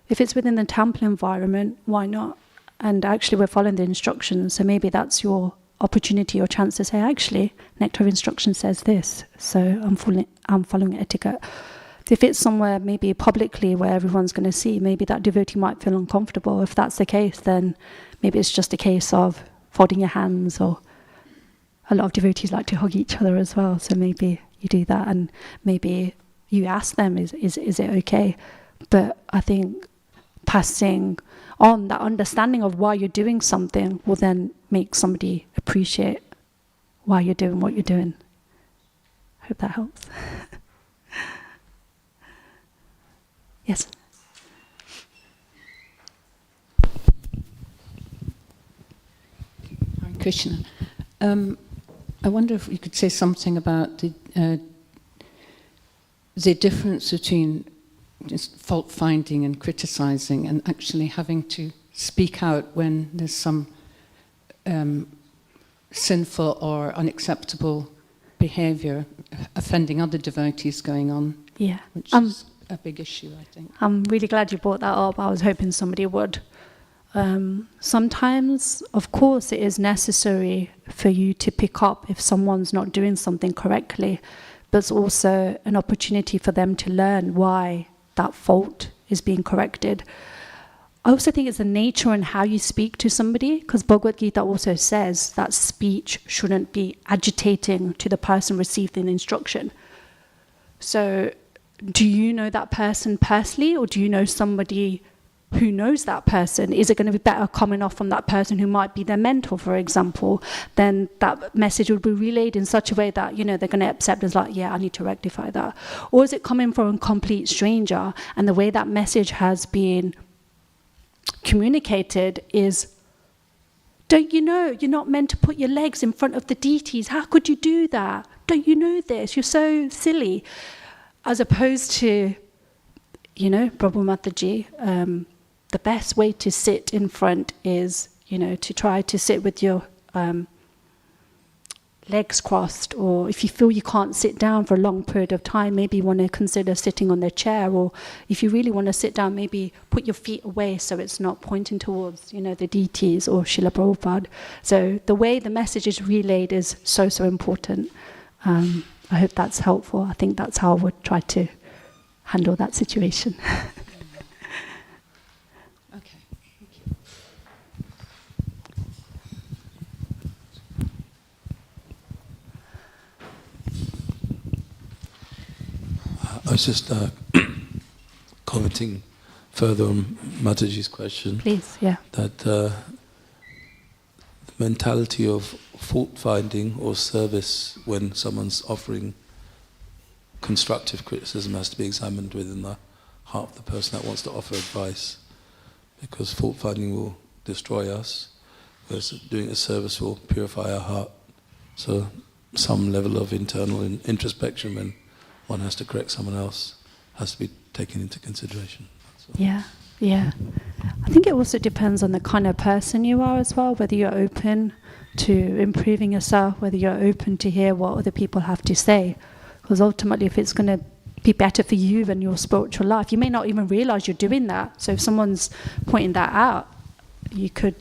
If it's within the temple environment, why not? And actually we're following the instructions, so maybe that's your opportunity or chance to say, actually, Nectar of Instruction says this, so I'm following etiquette. If it's somewhere maybe publicly where everyone's going to see, maybe that devotee might feel uncomfortable. If that's the case, then maybe it's just a case of folding your hands, or a lot of devotees like to hug each other as well, so maybe you do that, and maybe you ask them, is it okay? But I think passing on that understanding of why you're doing something will then make somebody appreciate why you're doing what you're doing. Hope that helps. Yes. Hare Krishna. I wonder if you could say something about the difference between just fault finding and criticizing, and actually having to speak out when there's some sinful or unacceptable behavior offending other devotees going on. Yeah. Which is a big issue, I think. I'm really glad you brought that up. I was hoping somebody would. Sometimes, of course, it is necessary for you to pick up if someone's not doing something correctly, but it's also an opportunity for them to learn why that fault is being corrected. I also think it's the nature and how you speak to somebody, because Bhagavad Gita also says that speech shouldn't be agitating to the person receiving the instruction. So, do you know that person personally, or do you know somebody who knows that person? Is it going to be better coming off from that person who might be their mentor, for example? Then that message would be relayed in such a way that, they're going to accept as like, I need to rectify that. Or is it coming from a complete stranger, and the way that message has been communicated is, don't you know, you're not meant to put your legs in front of the deities. How could you do that? Don't you know this? You're so silly. As opposed to, Prabhu Mataji, the best way to sit in front is, to try to sit with your legs crossed, or if you feel you can't sit down for a long period of time, maybe you want to consider sitting on the chair, or if you really want to sit down, maybe put your feet away so it's not pointing towards, the deities or Srila Prabhupada. So the way the message is relayed is so important. I hope that's helpful. I think that's how I would try to handle that situation. Okay, thank you. I was just commenting further on Mataji's question. Please, yeah. That the mentality of fault finding or service when someone's offering constructive criticism has to be examined within the heart of the person that wants to offer advice, because fault finding will destroy us, whereas doing a service will purify our heart. So some level of internal introspection when one has to correct someone else has to be taken into consideration. Yeah, yeah. I think it also depends on the kind of person you are as well, whether you're open to improving yourself, whether you're open to hear what other people have to say. Because ultimately, if it's going to be better for you and your spiritual life, you may not even realize you're doing that. So if someone's pointing that out, you could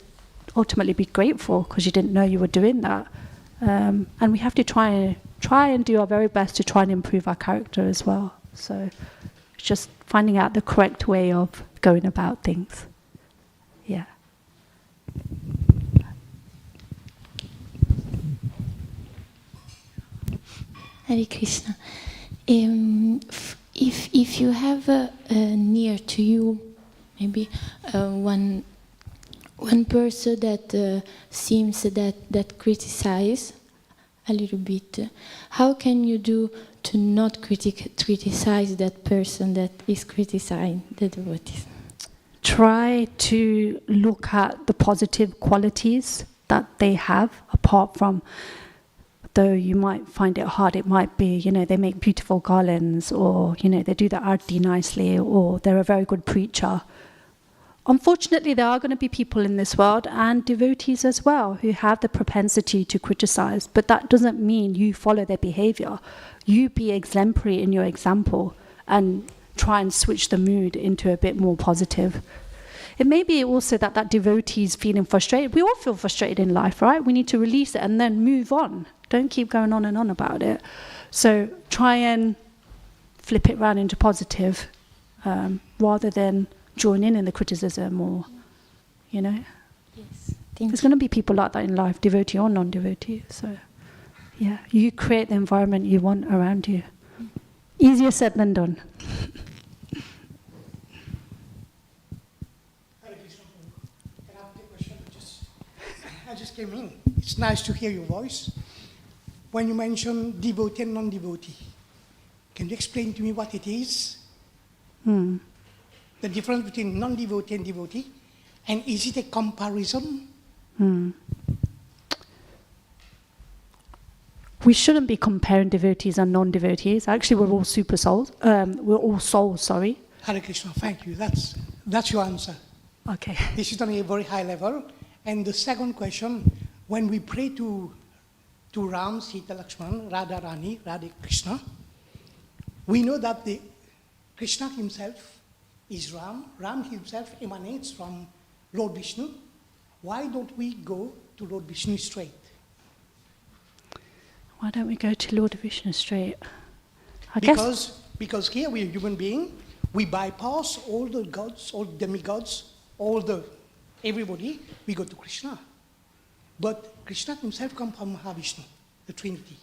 ultimately be grateful because you didn't know you were doing that. And we have to try and do our very best to try and improve our character as well. So it's just finding out the correct way of going about things. Yeah. Hare Krishna. If you have near to you maybe one person that seems that criticize a little bit, how can you do to not criticize that person that is criticizing the devotees? Try to look at the positive qualities that they have, apart from, though you might find it hard, it might be, they make beautiful garlands, or, they do the arti nicely, or they're a very good preacher. Unfortunately, there are going to be people in this world, and devotees as well, who have the propensity to criticize, but that doesn't mean you follow their behavior. You be exemplary in your example, and try and switch the mood into a bit more positive. It may be also that devotee is feeling frustrated. We all feel frustrated in life, right? We need to release it and then move on. Don't keep going on and on about it. So try and flip it around into positive, rather than join in the criticism, or, Yes, There's going to be people like that in life, devotee or non-devotee. So, yeah, you create the environment you want around you. Easier said than done. I just came in. It's nice to hear your voice. When you mention devotee and non-devotee, can you explain to me what it is? The difference between non-devotee and devotee? And is it a comparison? We shouldn't be comparing devotees and non-devotees. Actually, we're all super souls. We're all souls, sorry. Hare Krishna, thank you. That's your answer. Okay. This is on a very high level. And the second question, when we pray to Ram, Sita, Lakshman, Radha Rani, Radha Krishna, we know that Krishna himself is Ram. Ram himself emanates from Lord Vishnu. Why don't we go to Lord Vishnu straight? Why don't we go to Lord Vishnu straight? Because here we are human beings, we bypass all the gods, all the demigods, everybody, we go to Krishna. But Krishna himself comes from Mahavishnu, the Trinity.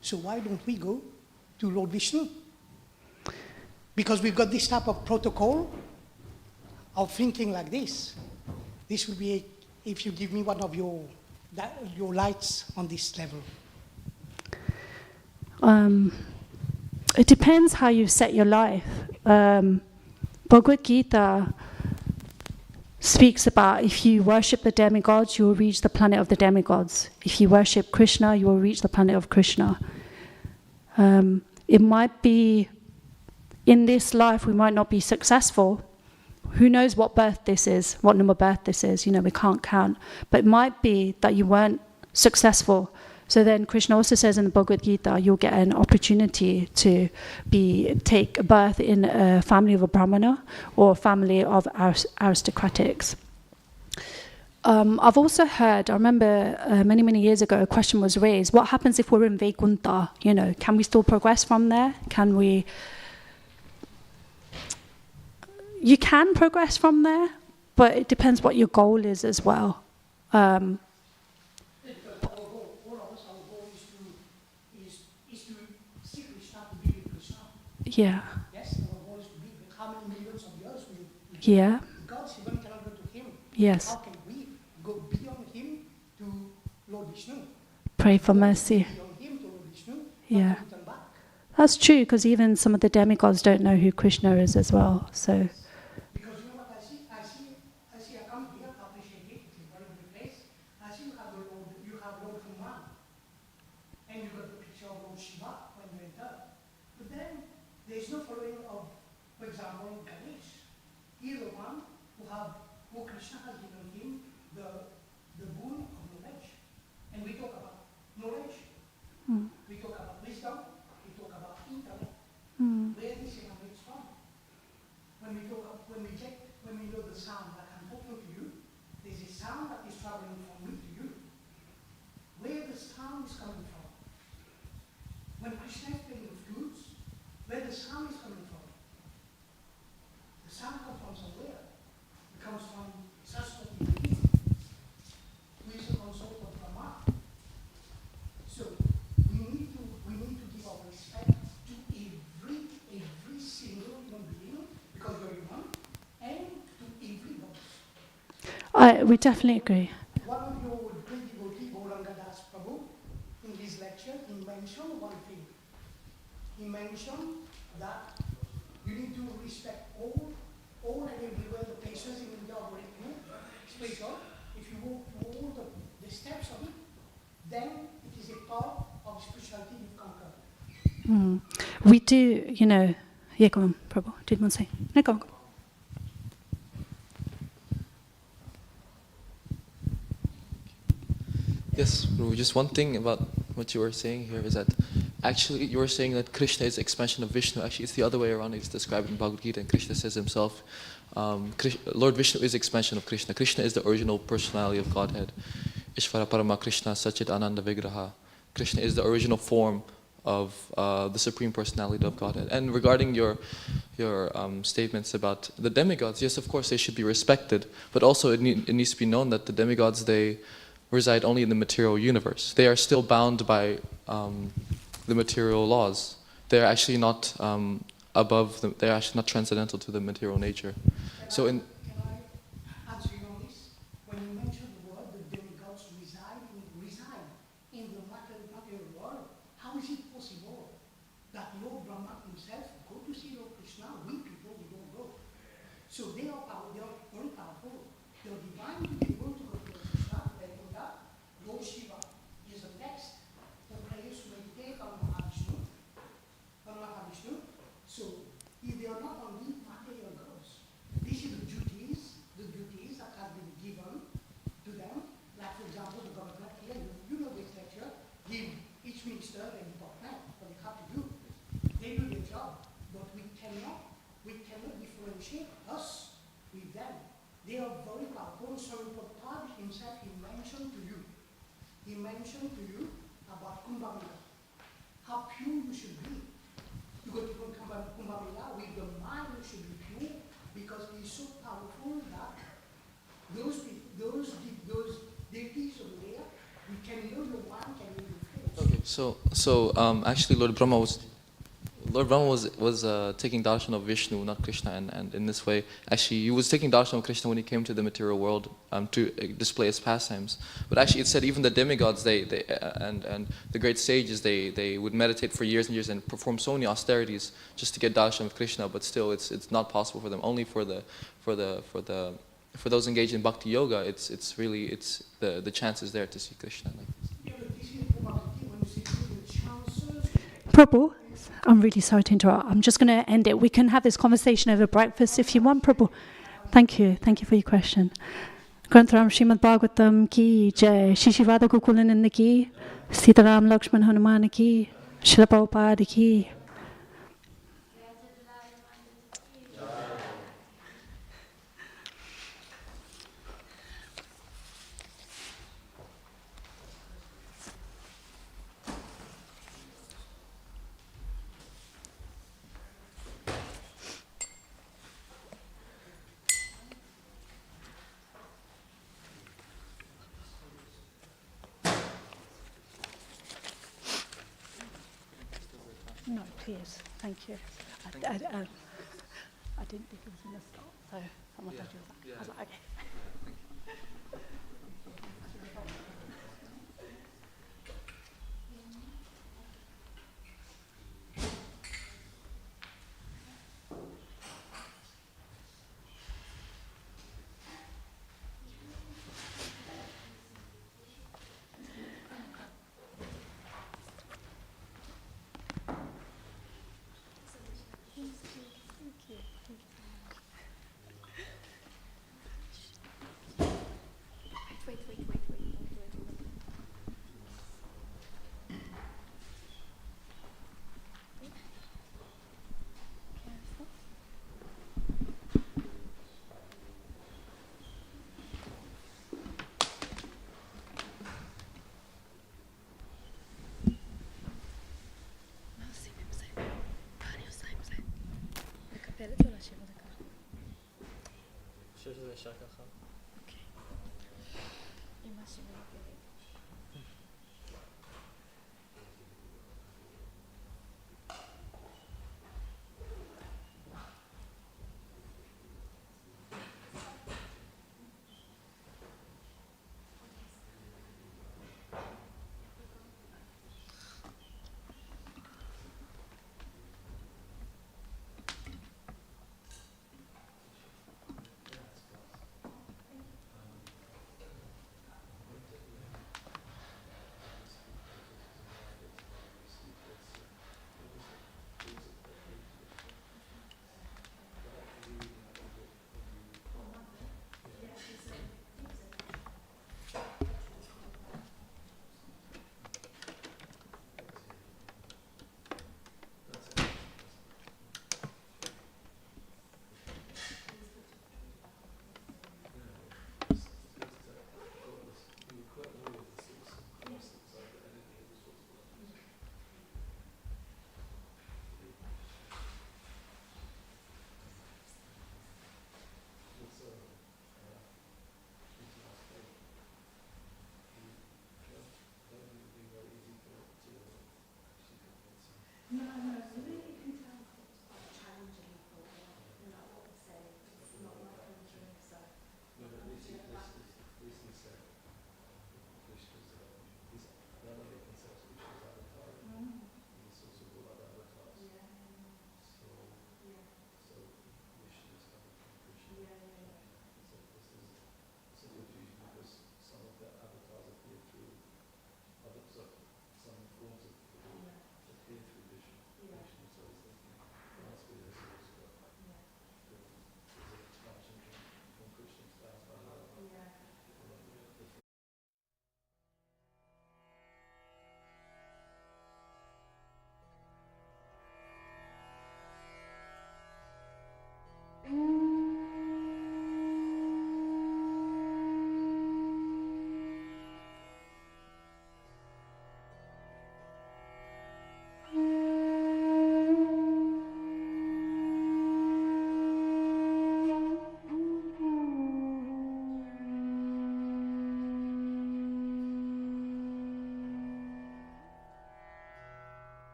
So why don't we go to Lord Vishnu? Because we've got this type of protocol of thinking like this. This will be, if you give me one of your lights on this level. It depends how you set your life. Bhagavad Gita speaks about if you worship the demigods, you will reach the planet of the demigods. If you worship Krishna, you will reach the planet of Krishna. It might be, in this life, we might not be successful. Who knows what birth this is, what number birth this is, we can't count. But it might be that you weren't successful. So then Krishna also says in the Bhagavad Gita, you'll get an opportunity to take birth in a family of a brahmana or a family of aristocratics. I've also heard, I remember many, many years ago, a question was raised, what happens if we're in Vaikuntha? Can we still progress from there? You can progress from there, but it depends what your goal is as well. Yeah. Yes, our goal is to be with how many millions of years we Yeah. God's even cannot go to him. Yes. How can we go beyond him to Lord Vishnu. Pray for mercy. On him to Lord Vishnu. Yeah. Not to return back. That's true, because even some of the demigods don't know who Krishna is as well. So, Because you know what I see? I come here, appreciate it, it's a very good place. I see you have Lord Hanuman. And you got the picture of Lord Shiva when you enter. But then there's no following of, for example, Ganesh. He's the one who Krishna has given him the boon of knowledge. And we talk about knowledge. We talk about wisdom. We talk about intellect. Where this emanates from? When we know the sound that I'm talking to you, there's a sound that is traveling from me to you. Where the sound is coming from? When Krishna is playing the flutes, where the sound is coming from? The sound comes from somewhere. It comes from Saraswati, who is a consort of Brahma. So we need to give our respect to every single human being, because you're human, and to every God. we definitely agree. One of your great devotee, Gauranga Das Prabhu, in his lecture, he mentioned one thing. He mentioned that you need to respect all and everywhere the places in India are very spiritual. If you walk through all the steps of it, then it is a part of spirituality you've conquered. We do, yeah, go on, Prabhu. Did one say? No, go on. Yes, Prabhu, just one thing about what you were saying here is that actually you were saying that Krishna is the expansion of Vishnu. Actually, it's the other way around. It's described in Bhagavad Gita, and Krishna says himself, Lord Vishnu is the expansion of Krishna. Krishna is the original personality of Godhead. Ishvara Parama Krishna Sachit Ananda Vigraha. Krishna is the original form of the Supreme Personality of Godhead. And regarding your statements about the demigods, yes, of course, they should be respected, but also it needs to be known that the demigods, they reside only in the material universe. They are still bound by the material laws. They're actually not they're actually not transcendental to the material nature. So Can I answer you on this? When you mention the word, the demigods reside in the material world, how is it possible that Lord Brahma himself go to see Lord Krishna? We people, we don't go. So they are very powerful. They are divine to be able to go to Lord Krishna. Lord Shiva is the next, the place to meditate on Mahavishnu. So if they are not only material gods, these are the duties that have been given to them. Like for example, the government here, you know this lecture, give each minister a department, what they have to do. They do their job, but we cannot differentiate us with them. They are very powerful. So Prabhupada himself, he mentioned to you about Kumbh Mela, how pure you should be. You go to Kumbh Mela with the mind, you should be pure, because it is so powerful that those deities over there, we can know the one, can know the face. Okay, so actually Lord Brahma was taking darshan of Vishnu, not Krishna, and in this way, actually, he was taking darshan of Krishna when he came to the material world to display his pastimes. But actually, it said even the demigods, and the great sages, they would meditate for years and years and perform so many austerities just to get darshan of Krishna. But still, it's not possible for them. Only for those engaged in bhakti yoga, it's the chance is there to see Krishna. Prabhu, I'm really sorry to interrupt. I'm just going to end it. We can have this conversation over breakfast if you want, Prabhu. Thank you. Thank you for your question. Grantharam Srimad Bhagavatam ki jai. Shishivada Kukulananda ki. Sitaram Lakshman Hanuman ki. Srila Prabhupada ki. No, please. Thank you. I didn't think it was in the start, so someone thought you were back. I was like, okay. Shaka.